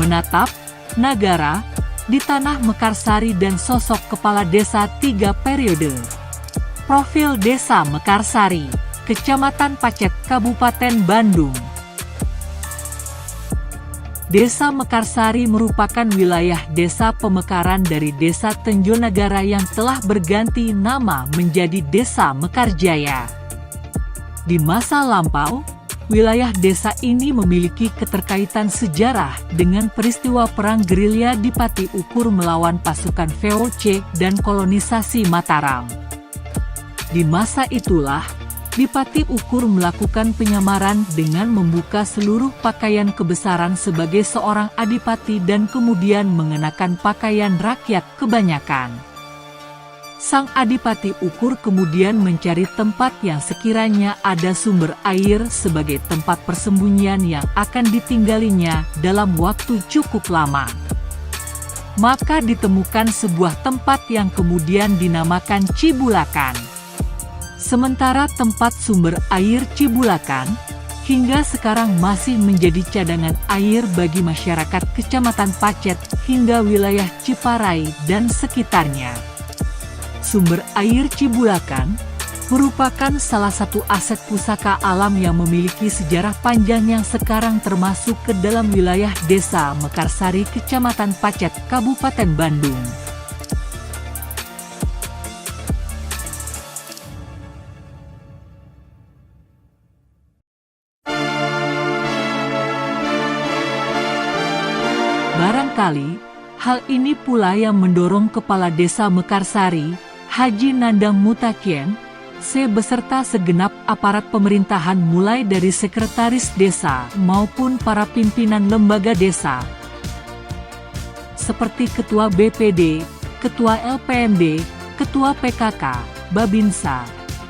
menatap negara di tanah Mekarsari dan sosok kepala desa 3 periode. Profil Desa Mekarsari, Kecamatan Pacet, Kabupaten Bandung. Desa Mekarsari merupakan wilayah desa pemekaran dari Desa Tenjonagara yang telah berganti nama menjadi Desa Mekarjaya. Di masa lampau, wilayah desa ini memiliki keterkaitan sejarah dengan peristiwa Perang Gerilya di Pati Ukur melawan pasukan VOC dan kolonisasi Mataram. Di masa itulah, Dipati Ukur melakukan penyamaran dengan membuka seluruh pakaian kebesaran sebagai seorang adipati dan kemudian mengenakan pakaian rakyat kebanyakan. Sang Adipati Ukur kemudian mencari tempat yang sekiranya ada sumber air sebagai tempat persembunyian yang akan ditinggalinya dalam waktu cukup lama. Maka ditemukan sebuah tempat yang kemudian dinamakan Cibulakan. Sementara tempat sumber air Cibulakan hingga sekarang masih menjadi cadangan air bagi masyarakat Kecamatan Pacet hingga wilayah Ciparai dan sekitarnya. Sumber air Cibulakan merupakan salah satu aset pusaka alam yang memiliki sejarah panjang yang sekarang termasuk ke dalam wilayah Desa Mekarsari, Kecamatan Pacet, Kabupaten Bandung. Barangkali, hal ini pula yang mendorong Kepala Desa Mekarsari, Haji Nandang Mutakien, beserta segenap aparat pemerintahan mulai dari sekretaris desa maupun para pimpinan lembaga desa, seperti Ketua BPD, Ketua LPMD, Ketua PKK, Babinsa,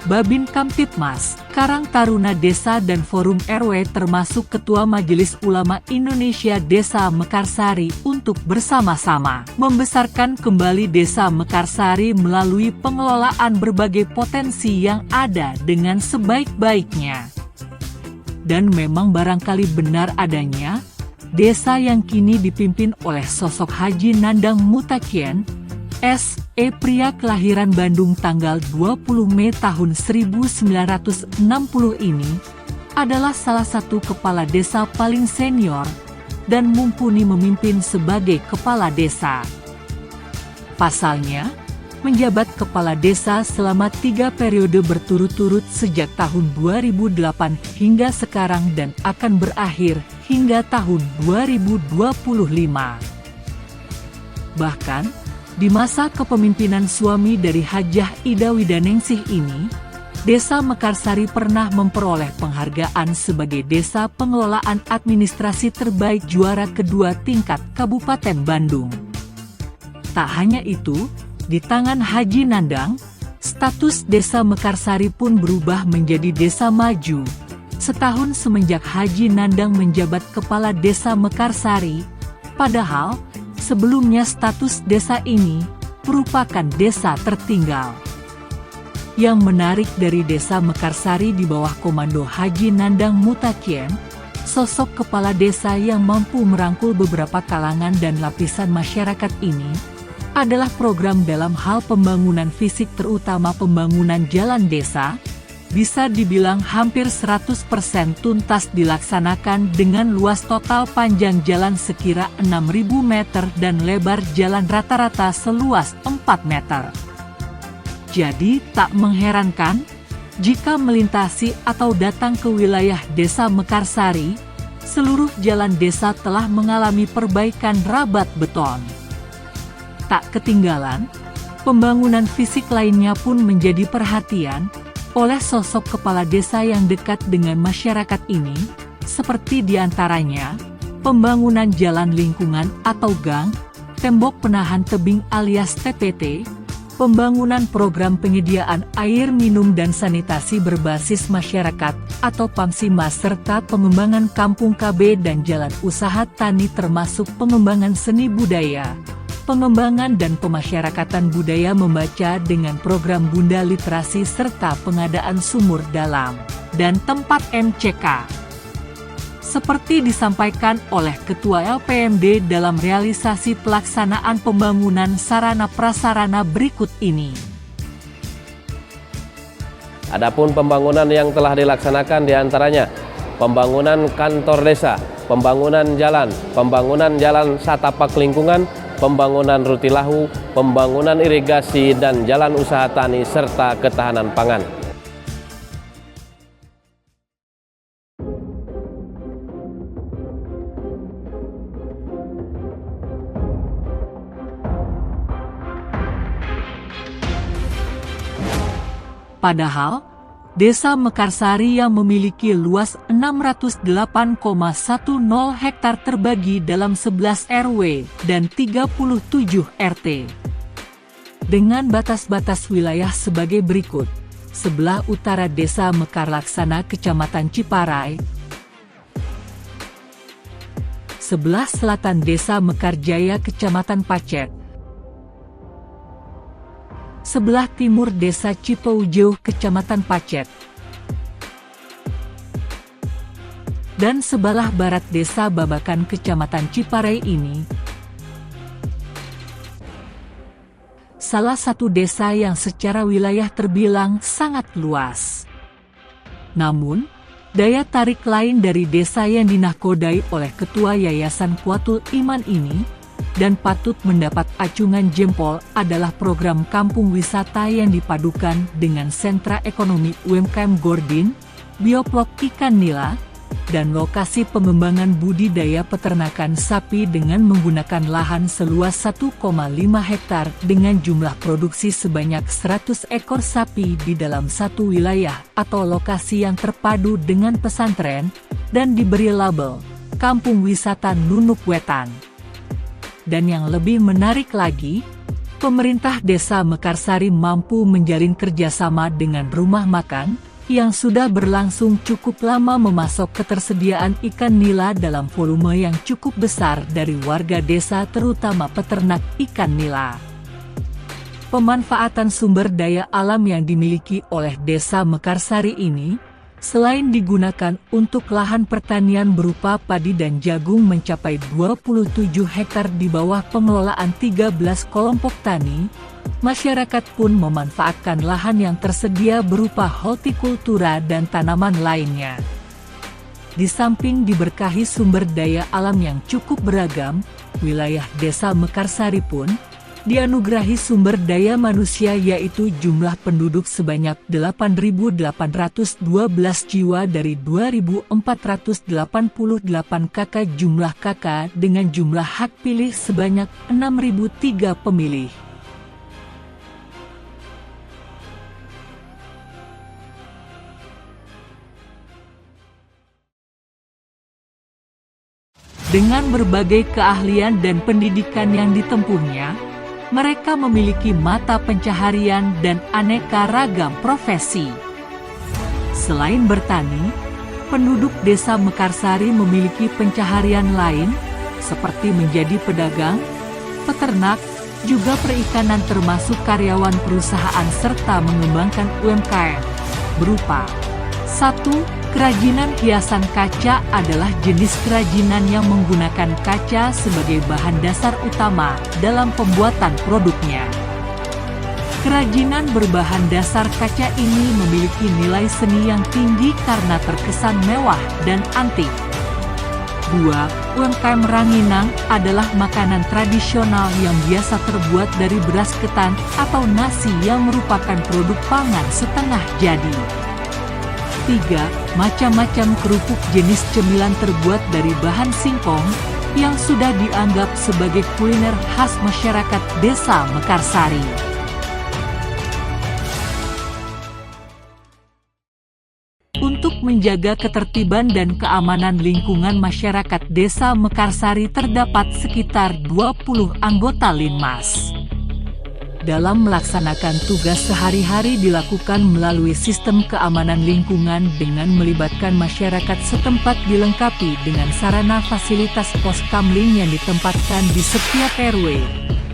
Babin Kamtibmas, Karang Taruna Desa dan Forum RW termasuk Ketua Majelis Ulama Indonesia Desa Mekarsari untuk bersama-sama membesarkan kembali Desa Mekarsari melalui pengelolaan berbagai potensi yang ada dengan sebaik-baiknya. Dan memang barangkali benar adanya desa yang kini dipimpin oleh sosok Haji Nandang Mutakien, pria kelahiran Bandung tanggal 20 Mei tahun 1960 ini, adalah salah satu kepala desa paling senior dan mumpuni memimpin sebagai kepala desa. Pasalnya, menjabat kepala desa selama 3 periode berturut-turut sejak tahun 2008 hingga sekarang dan akan berakhir hingga tahun 2025. Bahkan, di masa kepemimpinan suami dari Hajah Ida Widaningsih ini, Desa Mekarsari pernah memperoleh penghargaan sebagai Desa Pengelolaan Administrasi Terbaik juara kedua tingkat Kabupaten Bandung. Tak hanya itu, di tangan Haji Nandang, status Desa Mekarsari pun berubah menjadi Desa Maju. Setahun semenjak Haji Nandang menjabat Kepala Desa Mekarsari, padahal sebelumnya status desa ini merupakan desa tertinggal. Yang menarik dari Desa Mekarsari di bawah komando Haji Nandang Mutakien, sosok kepala desa yang mampu merangkul beberapa kalangan dan lapisan masyarakat ini, adalah program dalam hal pembangunan fisik terutama pembangunan jalan desa, bisa dibilang hampir 100% tuntas dilaksanakan dengan luas total panjang jalan sekira 6.000 meter dan lebar jalan rata-rata seluas 4 meter. Jadi tak mengherankan jika melintasi atau datang ke wilayah Desa Mekarsari, seluruh jalan desa telah mengalami perbaikan rabat beton. Tak ketinggalan, pembangunan fisik lainnya pun menjadi perhatian oleh sosok kepala desa yang dekat dengan masyarakat ini, seperti diantaranya, pembangunan jalan lingkungan atau gang, tembok penahan tebing alias TPT, pembangunan program penyediaan air minum dan sanitasi berbasis masyarakat atau PAMSIMAS serta pengembangan kampung KB dan jalan usaha tani termasuk pengembangan seni budaya, pengembangan dan pemasyarakatan budaya membaca dengan program Bunda Literasi serta pengadaan sumur dalam dan tempat MCK. seperti disampaikan oleh Ketua LPMD dalam realisasi pelaksanaan pembangunan sarana prasarana berikut ini. Adapun pembangunan yang telah dilaksanakan diantaranya pembangunan kantor desa, pembangunan jalan satapak lingkungan, pembangunan rutilahu, pembangunan irigasi dan jalan usaha tani serta ketahanan pangan. Padahal, Desa Mekarsari yang memiliki luas 608,10 hektar terbagi dalam 11 RW dan 37 RT. Dengan batas-batas wilayah sebagai berikut: sebelah utara Desa Mekarlaksana Kecamatan Ciparai, sebelah selatan Desa Mekarjaya Kecamatan Pacet, sebelah timur Desa Cipaujeuh Kecamatan Pacet, dan sebelah barat Desa Babakan Kecamatan Ciparai ini salah satu desa yang secara wilayah terbilang sangat luas. Namun, daya tarik lain dari desa yang dinahkodai oleh Ketua Yayasan Quwwatul Iman ini dan patut mendapat acungan jempol adalah program kampung wisata yang dipadukan dengan sentra ekonomi UMKM Gordin, bioblok ikan nila, dan lokasi pengembangan budidaya peternakan sapi dengan menggunakan lahan seluas 1,5 hektar dengan jumlah produksi sebanyak 100 ekor sapi di dalam satu wilayah atau lokasi yang terpadu dengan pesantren dan diberi label Kampung Wisata Nunuk Wetan. Dan yang lebih menarik lagi, pemerintah Desa Mekarsari mampu menjalin kerjasama dengan rumah makan yang sudah berlangsung cukup lama memasok ketersediaan ikan nila dalam volume yang cukup besar dari warga desa terutama peternak ikan nila. Pemanfaatan sumber daya alam yang dimiliki oleh Desa Mekarsari ini, selain digunakan untuk lahan pertanian berupa padi dan jagung mencapai 27 hektar di bawah pengelolaan 13 kelompok tani, masyarakat pun memanfaatkan lahan yang tersedia berupa hortikultura dan tanaman lainnya. Di samping diberkahi sumber daya alam yang cukup beragam, wilayah Desa Mekarsari pun dianugerahi sumber daya manusia yaitu jumlah penduduk sebanyak 8.812 jiwa dari 2.488 KK jumlah KK dengan jumlah hak pilih sebanyak 6.003 pemilih. Dengan berbagai keahlian dan pendidikan yang ditempuhnya, mereka memiliki mata pencaharian dan aneka ragam profesi. Selain bertani, penduduk Desa Mekarsari memiliki pencaharian lain, seperti menjadi pedagang, peternak, juga perikanan termasuk karyawan perusahaan serta mengembangkan UMKM, berupa 1. Kerajinan hiasan kaca adalah jenis kerajinan yang menggunakan kaca sebagai bahan dasar utama dalam pembuatan produknya. Kerajinan berbahan dasar kaca ini memiliki nilai seni yang tinggi karena terkesan mewah dan antik. 2. UMKM Ranginang adalah makanan tradisional yang biasa terbuat dari beras ketan atau nasi yang merupakan produk pangan setengah jadi. 3. Macam-macam kerupuk jenis cemilan terbuat dari bahan singkong yang sudah dianggap sebagai kuliner khas masyarakat Desa Mekarsari. Untuk menjaga ketertiban dan keamanan lingkungan masyarakat Desa Mekarsari terdapat sekitar 20 anggota Linmas. Dalam melaksanakan tugas sehari-hari dilakukan melalui sistem keamanan lingkungan dengan melibatkan masyarakat setempat dilengkapi dengan sarana fasilitas pos kamling yang ditempatkan di setiap RW,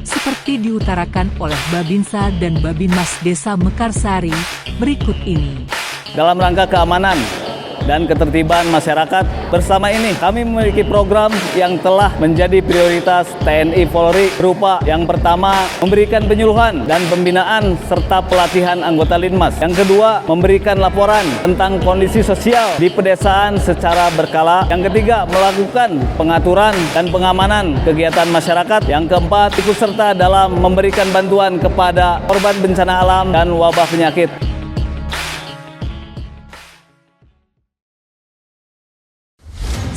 seperti diutarakan oleh Babinsa dan Babinmas Desa Mekarsari berikut ini. Dalam rangka keamanan dan ketertiban masyarakat. Bersama ini kami memiliki program yang telah menjadi prioritas TNI Polri berupa yang pertama memberikan penyuluhan dan pembinaan serta pelatihan anggota Linmas. Yang kedua memberikan laporan tentang kondisi sosial di pedesaan secara berkala. Yang ketiga melakukan pengaturan dan pengamanan kegiatan masyarakat. Yang keempat ikut serta dalam memberikan bantuan kepada korban bencana alam dan wabah penyakit.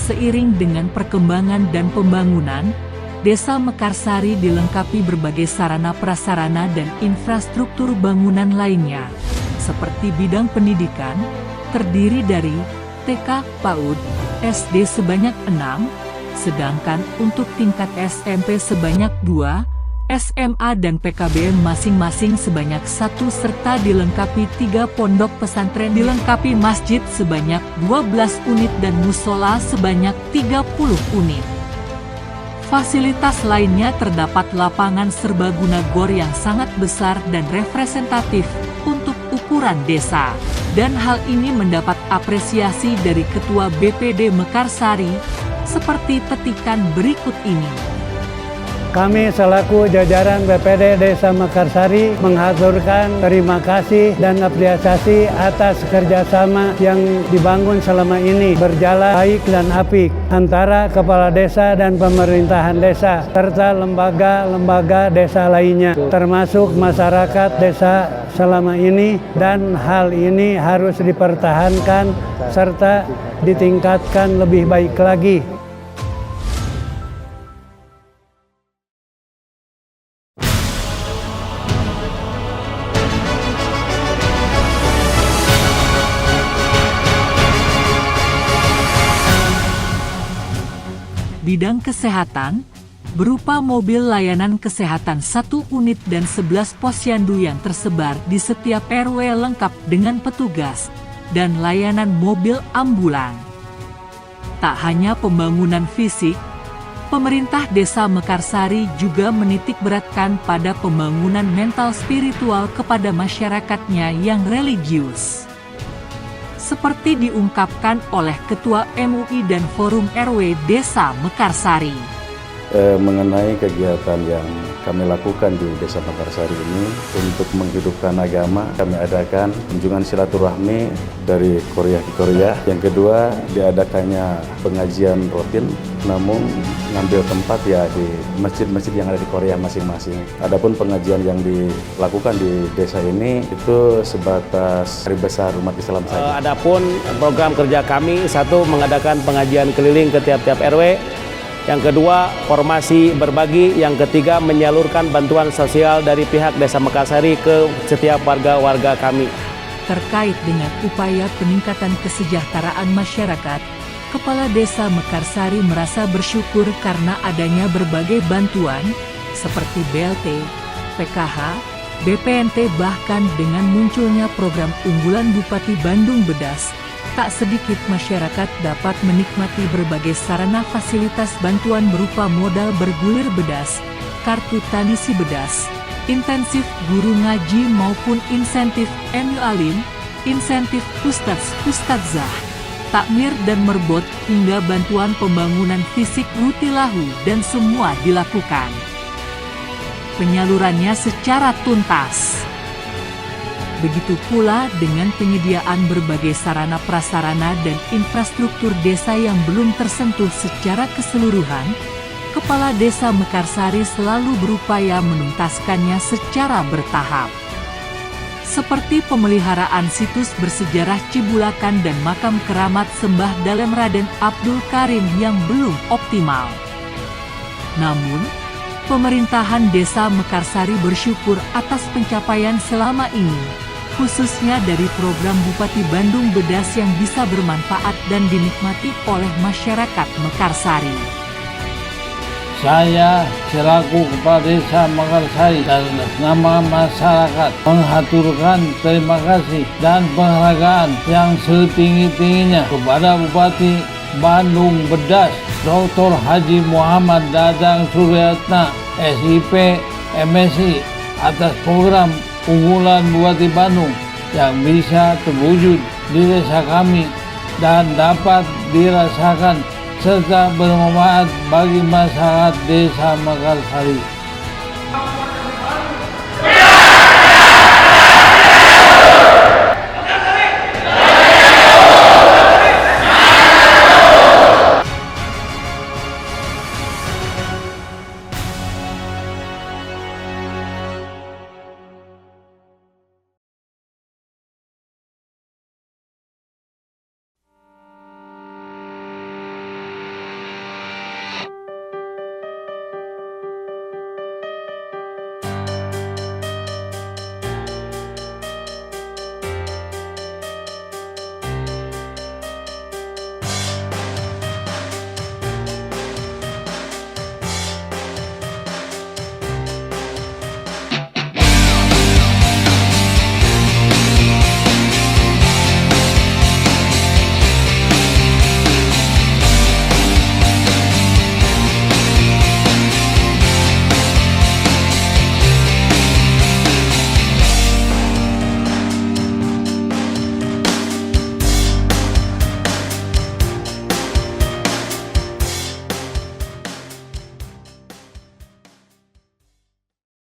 Seiring dengan perkembangan dan pembangunan, Desa Mekarsari dilengkapi berbagai sarana prasarana dan infrastruktur bangunan lainnya, seperti bidang pendidikan, terdiri dari TK, PAUD, SD sebanyak 6, sedangkan untuk tingkat SMP sebanyak 2, SMA dan PKBM masing-masing sebanyak 1 serta dilengkapi 3 pondok pesantren, dilengkapi masjid sebanyak 12 unit dan musola sebanyak 30 unit. Fasilitas lainnya terdapat lapangan serbaguna GOR yang sangat besar dan representatif untuk ukuran desa. Dan hal ini mendapat apresiasi dari Ketua BPD Mekarsari, seperti petikan berikut ini. Kami selaku jajaran BPD Desa Mekarsari mengaturkan terima kasih dan apresiasi atas kerjasama yang dibangun selama ini berjalan baik dan apik antara kepala desa dan pemerintahan desa serta lembaga-lembaga desa lainnya termasuk masyarakat desa selama ini, dan hal ini harus dipertahankan serta ditingkatkan lebih baik lagi. Bidang kesehatan, berupa mobil layanan kesehatan 1 unit dan 11 posyandu yang tersebar di setiap RW lengkap dengan petugas, dan layanan mobil ambulan. Tak hanya pembangunan fisik, pemerintah Desa Mekarsari juga menitik beratkan pada pembangunan mental spiritual kepada masyarakatnya yang religius. Seperti diungkapkan oleh Ketua MUI dan Forum RW Desa Mekarsari. Mengenai kegiatan yang kami lakukan di Desa Mekarsari ini untuk menghidupkan agama, kami adakan kunjungan silaturahmi dari Korea ke Korea. Yang kedua, diadakannya pengajian rutin, namun ngambil tempat ya di masjid-masjid yang ada di Korea masing-masing. Adapun pengajian yang dilakukan di desa ini itu sebatas hari besar umat Islam saja. Adapun program kerja kami, satu mengadakan pengajian keliling ke tiap-tiap RW. Yang kedua, formasi berbagi. Yang ketiga, menyalurkan bantuan sosial dari pihak Desa Mekarsari ke setiap warga-warga kami. Terkait dengan upaya peningkatan kesejahteraan masyarakat, Kepala Desa Mekarsari merasa bersyukur karena adanya berbagai bantuan, seperti BLT, PKH, BPNT, bahkan dengan munculnya program unggulan Bupati Bandung Bedas, tak sedikit masyarakat dapat menikmati berbagai sarana fasilitas bantuan berupa modal bergulir bedas, kartu tani si bedas, intensif guru ngaji maupun insentif MUAlim, insentif ustadzah, takmir dan merbot hingga bantuan pembangunan fisik Rutilahu, dan semua dilakukan penyalurannya secara tuntas. Begitu pula dengan penyediaan berbagai sarana prasarana dan infrastruktur desa yang belum tersentuh secara keseluruhan, Kepala Desa Mekarsari selalu berupaya menuntaskannya secara bertahap. Seperti pemeliharaan situs bersejarah Cibulakan dan makam keramat Sembah Dalem Raden Abdul Karim yang belum optimal. Namun, pemerintahan Desa Mekarsari bersyukur atas pencapaian selama ini, khususnya dari program Bupati Bandung Bedas yang bisa bermanfaat dan dinikmati oleh masyarakat Mekarsari. Saya selaku Kepala Desa Mekarsari dan nama masyarakat menghaturkan terima kasih dan penghargaan yang setinggi-tingginya kepada Bupati Bandung Bedas Dr. Haji Muhammad Dadang Suryatna, SIP, MSI, atas program unggulan Bupati Bandung yang bisa terwujud di desa kami dan dapat dirasakan serta bermanfaat bagi masyarakat Desa Mekarsari.